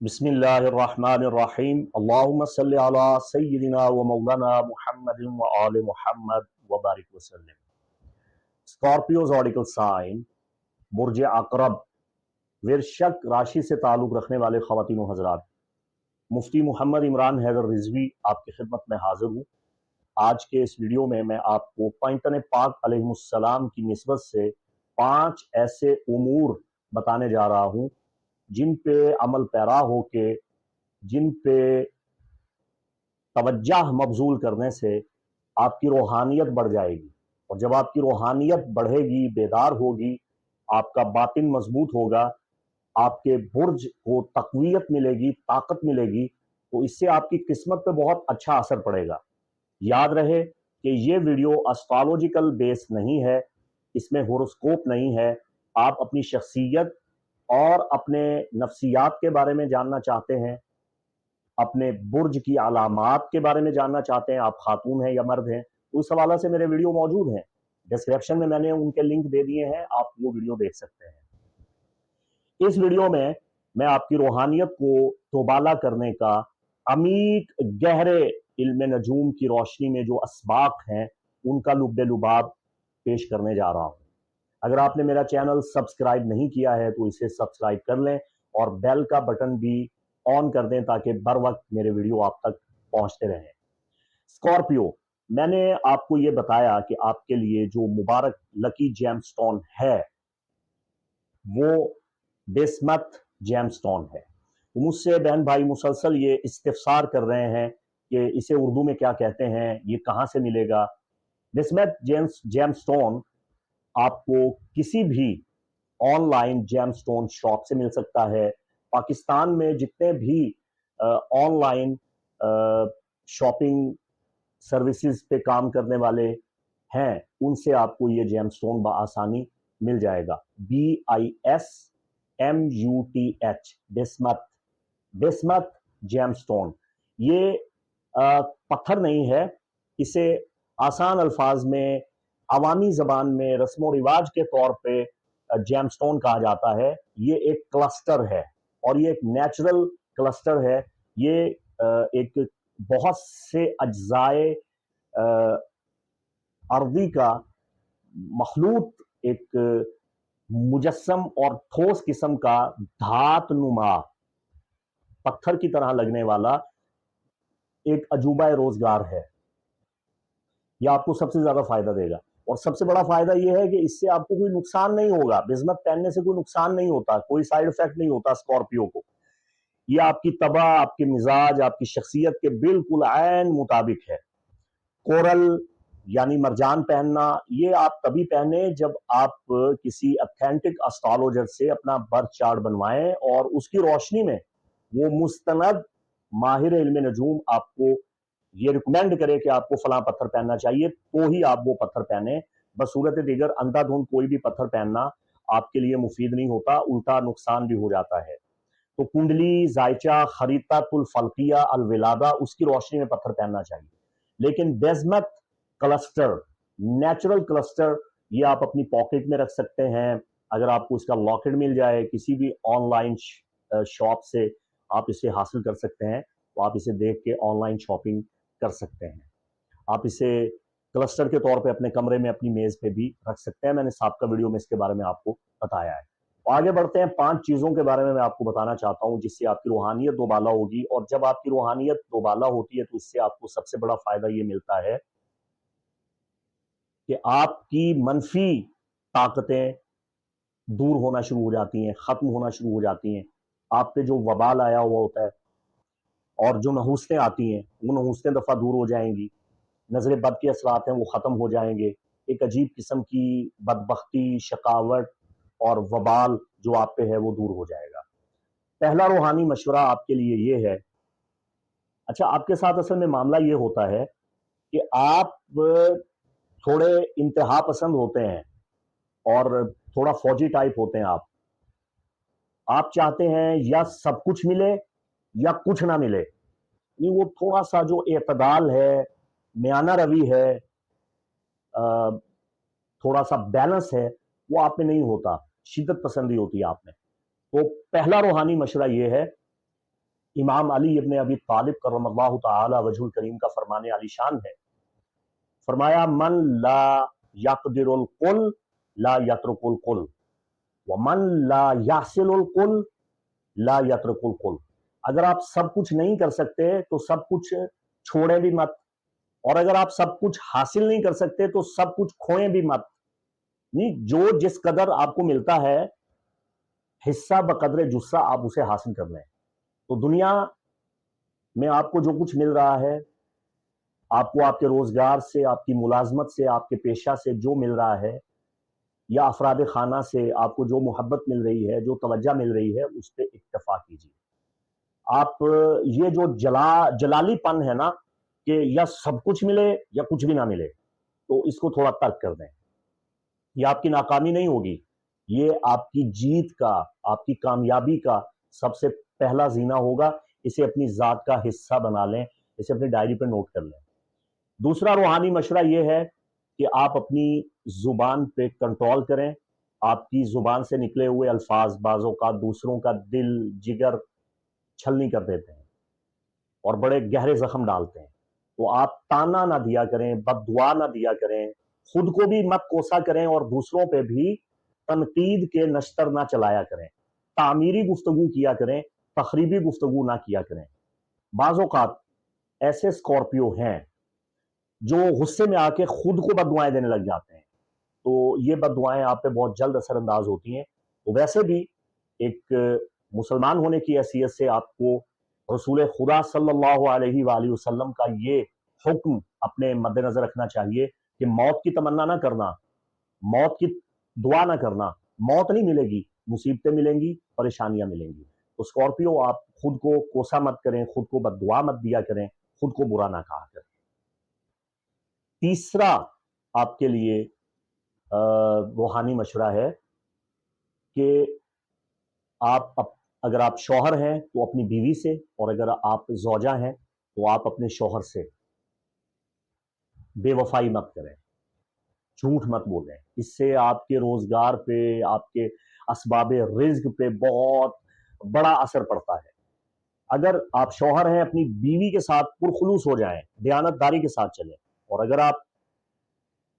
बिस्मिल्लाहिर्रहमानिर्रहीम अल्लाहुम्मा सल्लि अला सय्यिदिना व मौलाना मुहम्मदिन व आले मुहम्मद व बारिक वसल्लम। स्कॉर्पियो ज़ोडिकल साइन बुर्ज अकरब विरशक राशि से ताल्लुक़ रखने वाले ख़वातीन व हज़रात, मुफ्ती मोहम्मद इमरान हैदर रिजवी आपकी खिदमत में हाजिर हूँ। आज के इस वीडियो में मैं आपको पैगंबर पाक अलैहिस्सलाम की निस्बत से 5 ऐसे उमूर बताने जा रहा हूँ जिन पे अमल पैरा होके, जिन पे तवज्जह मबजूल करने से आपकी रूहानियत बढ़ जाएगी। और जब आपकी रूहानियत बढ़ेगी, बेदार होगी, आपका बातिन मजबूत होगा, आपके बुर्ज को तक़वियत मिलेगी, ताकत मिलेगी, तो इससे आपकी किस्मत पे बहुत अच्छा असर पड़ेगा। याद रहे कि ये वीडियो एस्ट्रोलॉजिकल बेस नहीं है, इसमें होरोस्कोप नहीं है। आप अपनी शख्सियत और अपने नफ्सियात के बारे में जानना चाहते हैं, अपने बुर्ज की अलामात के बारे में जानना चाहते हैं, आप खातून हैं या मर्द हैं, उस हवाले से मेरे वीडियो मौजूद हैं। डिस्क्रिप्शन में मैंने उनके लिंक दे दिए हैं, आप वो वीडियो देख सकते हैं। इस वीडियो में मैं आपकी रूहानियत को तोबाला करने का अमीक गहरे इल्म नजूम की रोशनी में जो असबाक हैं उनका लुब्बे लुबाब पेश करने जा रहा हूं। अगर आपने मेरा चैनल सब्सक्राइब नहीं किया है तो इसे सब्सक्राइब कर लें और बेल का बटन भी ऑन कर दें ताकि बर वक्त मेरे वीडियो आप तक पहुंचते रहें। स्कॉर्पियो, मैंने आपको ये बताया कि आपके लिए जो मुबारक लकी जेमस्टोन है वो बिस्मत जेमस्टोन है। तो मुझसे बहन भाई मुसलसल ये इस्तिफसार कर रहे हैं कि इसे उर्दू में क्या कहते हैं, ये कहाँ से मिलेगा। बिस्मत जेमस्टोन आपको किसी भी ऑनलाइन जेमस्टोन शॉप से मिल सकता है। पाकिस्तान में जितने भी ऑनलाइन शॉपिंग सर्विसेज पे काम करने वाले हैं उनसे आपको ये जेमस्टोन बआसानी मिल जाएगा। BISMUTH, bismuth, bismuth gemstone. ये पत्थर नहीं है, इसे आसान अल्फाज में अवामी जबान में रस्म रिवाज के तौर पे जेमस्टोन कहा जाता है। ये एक क्लस्टर है और ये एक नेचुरल क्लस्टर है। ये एक बहुत से अज्जाए अर्दी का मखलूत एक मुजस्सम और ठोस किस्म का धात नुमा पत्थर की तरह लगने वाला एक अजूबा रोजगार है। यह आपको सबसे ज्यादा फायदा देगा और सबसे बड़ा फायदा यह है कि इससे आपको कोई नुकसान नहीं होगा। बिस्मत पहनने से कोई नुकसान नहीं होता, कोई साइड इफेक्ट नहीं होता स्कॉर्पियो को। यह आपकी तबा, आपके मिजाज, आपकी शख्सियत के बिल्कुल ऐन मुताबिक है। कोरल यानी मरजान पहनना, ये आप तभी पहने जब आप किसी ऑथेंटिक एस्ट्रोलॉजर से अपना बर्थ चार्ट बनवाएं और उसकी रोशनी में वो मुस्तनद माहिर इल्म नजूम आपको ये रिकमेंड करे कि आपको फलां पत्थर पहनना चाहिए, तो ही आप वो पत्थर पहने। बसूरत दीगर अंधाधुंध कोई भी पत्थर पहनना आपके लिए मुफीद नहीं होता, उल्टा नुकसान भी हो जाता है। तो कुंडली, जायचा, खरीतातुल फल्किया, अलविलादा, उसकी रोशनी में पत्थर पहनना चाहिए। लेकिन बेजमत क्लस्टर, नेचुरल क्लस्टर, ये आप अपनी पॉकेट में रख सकते हैं। अगर आपको इसका लॉकेट मिल जाए किसी भी ऑनलाइन शॉप से, आप इसे हासिल कर सकते हैं, तो आप इसे देख के ऑनलाइन शॉपिंग कर सकते हैं। आप इसे क्लस्टर के तौर पे अपने कमरे में, अपनी मेज पे भी रख सकते हैं। मैंने साबका वीडियो में इसके बारे में आपको बताया है। तो आगे बढ़ते हैं। 5 चीजों के बारे में मैं आपको बताना चाहता हूं जिससे आपकी रूहानियत दोबाला होगी। और जब आपकी रूहानियत दोबाला होती है तो इससे आपको सबसे बड़ा फायदा ये मिलता है कि आपकी मनफी ताकतें दूर होना शुरू हो जाती हैं, खत्म होना शुरू हो जाती हैं। आप पे जो वबाल आया हुआ होता है और जो नहूसतें आती हैं वो नहूसतें दफा दूर हो जाएंगी। नजर बद के असरात हैं वो खत्म हो जाएंगे। एक अजीब किस्म की बदबख्ती, शकावत और वबाल जो आप पे है वो दूर हो जाएगा। पहला रूहानी मशवरा आपके लिए ये है। अच्छा, आपके साथ असल में मामला ये होता है कि आप थोड़े इंतहा पसंद होते हैं और थोड़ा फौजी टाइप होते हैं। आप चाहते हैं या सब कुछ मिले या कुछ ना मिले। ये वो थोड़ा सा जो एतदाल है, म्याना रवि है, थोड़ा सा बैलेंस है, वो आप में नहीं होता। शिद्दत पसंदी होती है आप में। तो पहला रूहानी मशवरा ये है امام علی ابن ابی طالب کرم اللہ تعالی وجہ الکریم کا فرمان علی شان ہے، فرمایا من لا یقدر القل لا یترک القل ومن لا یحصل القل لا یترک القل۔ اگر آپ سب کچھ نہیں کر سکتے تو سب کچھ چھوڑیں بھی مت، اور اگر آپ سب کچھ حاصل نہیں کر سکتے تو سب کچھ کھوئیں بھی مت۔ نہیں، جو جس قدر آپ کو ملتا ہے حصہ بقدر جسہ آپ اسے حاصل کر لیں۔ تو دنیا میں آپ کو جو کچھ مل رہا ہے، آپ کو آپ کے روزگار سے، آپ کی ملازمت سے، آپ کے پیشہ سے جو مل رہا ہے، یا افراد خانہ سے آپ کو جو محبت مل رہی ہے، جو توجہ مل رہی ہے، اس پہ اکتفا کیجیے۔ آپ یہ جو جلالی پن ہے نا کہ یا سب کچھ ملے یا کچھ بھی نہ ملے، تو اس کو تھوڑا ترک کر دیں۔ یہ آپ کی ناکامی نہیں ہوگی، یہ آپ کی جیت کا، آپ کی کامیابی کا سب سے پہلا زینہ ہوگا۔ اسے اپنی ذات کا حصہ بنا لیں، اسے اپنی ڈائری پہ نوٹ کر لیں۔ دوسرا روحانی مشورہ یہ ہے کہ آپ اپنی زبان پہ کنٹرول کریں۔ آپ کی زبان سے نکلے ہوئے الفاظ بعض اوقات دوسروں کا دل جگر چھلنی کر دیتے ہیں اور بڑے گہرے زخم ڈالتے ہیں۔ تو آپ تانا نہ دیا کریں، بد دعا نہ دیا کریں، خود کو بھی مت کوسا کریں اور دوسروں پہ بھی تنقید کے نشتر نہ چلایا کریں۔ تعمیری گفتگو کیا کریں، تخریبی گفتگو نہ کیا کریں۔ بعض اوقات ایسے سکورپیو ہیں جو غصے میں آ کے خود کو بد دعائیں دینے لگ جاتے ہیں، تو یہ بد دعائیں آپ پہ بہت جلد اثر انداز ہوتی ہیں۔ تو ویسے بھی ایک مسلمان ہونے کی حیثیت سے آپ کو رسول خدا صلی اللہ علیہ وآلہ وسلم کا یہ حکم اپنے مد نظر رکھنا چاہیے کہ موت کی تمنا نہ کرنا، موت کی دعا نہ کرنا۔ موت نہیں ملے گی، مصیبتیں ملیں گی، پریشانیاں ملیں گی۔ تو اسکارپیو، آپ خود کو کوسا مت کریں، خود کو بد دعا مت دیا کریں، خود کو برا نہ کہا کریں۔ تیسرا آپ کے لیے روحانی مشورہ ہے کہ آپ اگر آپ شوہر ہیں تو اپنی بیوی سے، اور اگر آپ زوجہ ہیں تو آپ اپنے شوہر سے بے وفائی مت کریں، جھوٹ مت بولیں۔ اس سے آپ کے روزگار پہ، آپ کے اسباب رزق پہ بہت بڑا اثر پڑتا ہے۔ اگر آپ شوہر ہیں، اپنی بیوی کے ساتھ پرخلوص ہو جائیں، دیانت داری کے ساتھ چلیں، اور اگر آپ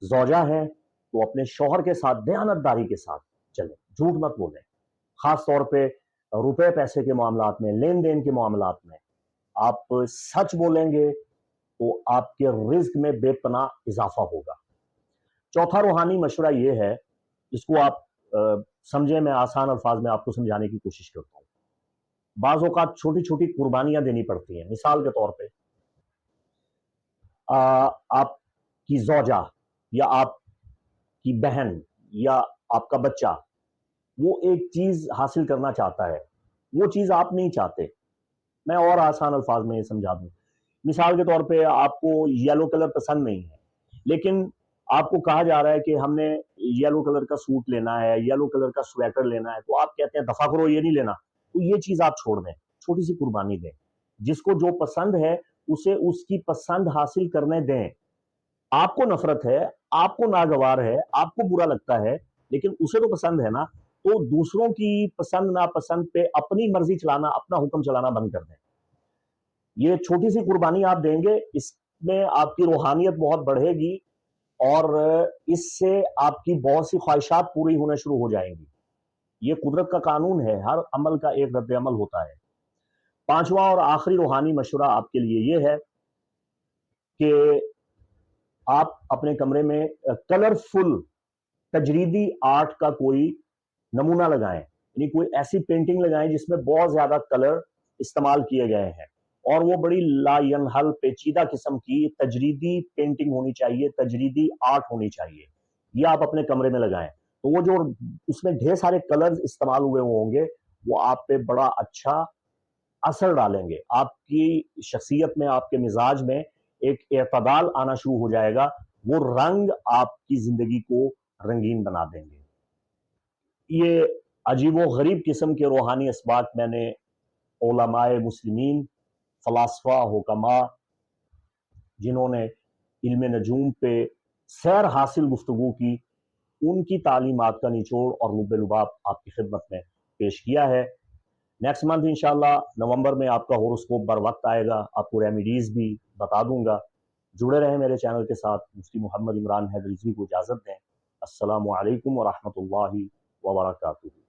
زوجہ ہیں تو اپنے شوہر کے ساتھ دیانت داری کے ساتھ چلیں، جھوٹ مت بولیں۔ خاص طور پہ روپے پیسے کے معاملات میں، لین دین کے معاملات میں آپ سچ بولیں گے تو آپ کے رزق میں بے پناہ اضافہ ہوگا۔ چوتھا روحانی مشورہ یہ ہے، جس کو آپ سمجھیں، میں آسان الفاظ میں آپ کو سمجھانے کی کوشش کرتا ہوں۔ بعض اوقات چھوٹی چھوٹی قربانیاں دینی پڑتی ہیں۔ مثال کے طور پہ آپ کی زوجہ یا آپ کی بہن یا آپ کا بچہ وہ ایک چیز حاصل کرنا چاہتا ہے، وہ چیز آپ نہیں چاہتے۔ میں اور آسان الفاظ میں یہ سمجھا دوں۔ مثال کے طور پہ آپ کو یلو کلر پسند نہیں ہے، لیکن آپ کو کہا جا رہا ہے کہ ہم نے یلو کلر کا سوٹ لینا ہے، یلو کلر کا سویٹر لینا ہے، تو آپ کہتے ہیں دفع کرو، یہ نہیں لینا۔ تو یہ چیز آپ چھوڑ دیں، چھوٹی سی قربانی دیں۔ جس کو جو پسند ہے اسے اس کی پسند حاصل کرنے دیں۔ آپ کو نفرت ہے، آپ کو ناگوار ہے، آپ کو برا لگتا ہے، لیکن اسے تو پسند ہے نا۔ تو دوسروں کی پسند ناپسند پہ اپنی مرضی چلانا، اپنا حکم چلانا بند کر دیں۔ یہ چھوٹی سی قربانی آپ دیں گے، اس میں آپ کی روحانیت بہت بڑھے گی، اور اس سے آپ کی بہت سی خواہشات پوری ہونا شروع ہو جائیں گی۔ یہ قدرت کا قانون ہے، ہر عمل کا ایک رد عمل ہوتا ہے۔ پانچواں اور آخری روحانی مشورہ آپ کے لیے یہ ہے کہ آپ اپنے کمرے میں کلرفل تجریدی آرٹ کا کوئی نمونہ لگائیں، یعنی کوئی ایسی پینٹنگ لگائیں جس میں بہت زیادہ کلر استعمال کیے گئے ہیں، اور وہ بڑی لا ینحل پیچیدہ قسم کی تجریدی پینٹنگ ہونی چاہیے، تجریدی آرٹ ہونی چاہیے۔ یہ آپ اپنے کمرے میں لگائیں، تو وہ جو اس میں ڈھیر سارے کلرز استعمال ہوئے ہوں گے، وہ آپ پہ بڑا اچھا اثر ڈالیں گے۔ آپ کی شخصیت میں، آپ کے مزاج میں ایک اعتدال آنا شروع ہو جائے گا۔ وہ رنگ آپ کی زندگی کو رنگین بنا دیں گے۔ یہ عجیب و غریب قسم کے روحانی اسباق میں نے علماء مسلمین، فلاسفہ، حکماء، جنہوں نے علم نجوم پہ سیر حاصل گفتگو کی، ان کی تعلیمات کا نچوڑ اور لب لباب آپ کی خدمت میں پیش کیا ہے۔ نیکسٹ منتھ انشاءاللہ نومبر میں آپ کا ہورoscope بر وقت آئے گا، آپ کو ریمیڈیز بھی بتا دوں گا. جڑے رہیں میرے چینل کے ساتھ. مفتی محمد عمران حیدر رضوی کو اجازت دیں. السلام علیکم ورحمۃ اللہ وبرکاتہ.